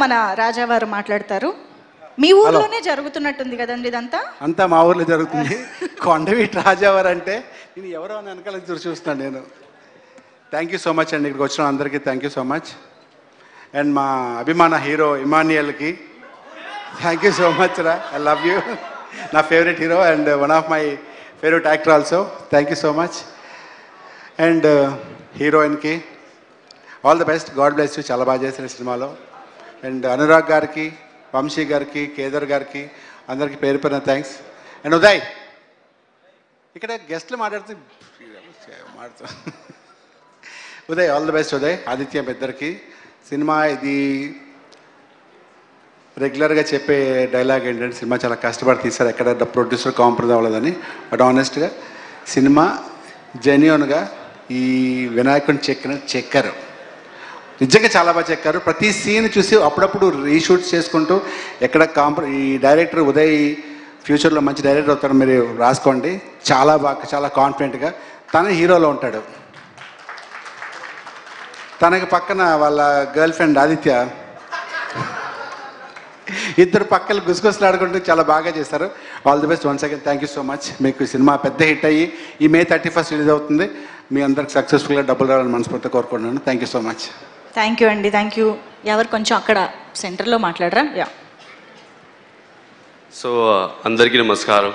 మన రాజావారు మాట్లాడతారు. మీ ఊర్లోనే జరుగుతున్నట్టుంది కదండి ఇదంతా? అంతా మా ఊర్లో జరుగుతుంది. కొండవీటి రాజావారు అంటే నేను ఎవరో అని వెనకాల చూస్తున్నాను నేను. థ్యాంక్ యూ సో మచ్ అండి, ఇక్కడికి వచ్చిన అందరికీ thank you so much. And మా అభిమాన హీరో ఇమాన్యుయల్కి థ్యాంక్ యూ సో మచ్ రా, ఐ లవ్ యూ. నా favourite hero and one of my favourite actor also, thank you so much. And హీరోయిన్కి all the best, God bless you, చాలా బాగా చేశారు సినిమాలో. అండ్ అనురాగ్ గారికి, వంశీ గారికి, కేదార్ గారికి అందరికీ పేరు పేరున థ్యాంక్స్. అండ్ ఉదయ్, ఇక్కడ గెస్ట్లు మాట్లాడుతూ Uday, all the best Uday. Aditya ఇద్దరికి. సినిమా ఇది రెగ్యులర్గా చెప్పే డైలాగ్ ఏంటంటే సినిమా చాలా కష్టపడి తీశారు, ఎక్కడ ప్రొడ్యూసర్ కాంప్రమైజ్ అవ్వలేదని. బట్ ఆనెస్ట్గా సినిమా జెన్యూన్గా ఈ వినాయకుడిని చెక్కారు, నిజంగా చాలా బాగా చెక్కారు. ప్రతి సీన్ చూసి అప్పుడప్పుడు రీషూట్స్ చేసుకుంటూ ఎక్కడ ఈ డైరెక్టర్ ఉదయ్ ఫ్యూచర్లో మంచి డైరెక్టర్ అవుతాడు, మీరు రాసుకోండి. చాలా బాగా, చాలా కాన్ఫిడెంట్గా తన హీరోలో ఉంటాడు. తనకి పక్కన వాళ్ళ గర్ల్ ఫ్రెండ్ ఆదిత్య, ఇద్దరు పక్కలు గుసగుసలాడుకుంటూ చాలా బాగా చేస్తారు. All the best once again, thank you so much. మీకు సినిమా పెద్ద హిట్ అయ్యి ఈ May 31 రిలీజ్ అవుతుంది. మీ అందరికి సక్సెస్ఫుల్గా డబ్బులు రావాలని మనస్ఫూర్తిగా కోరుకుంటున్నాను. Thank you so much. Thank you అండి, థ్యాంక్ యూ. ఎవరు కొంచెం అక్కడ సెంటర్లో మాట్లాడరా? యా. సో అందరికీ నమస్కారం.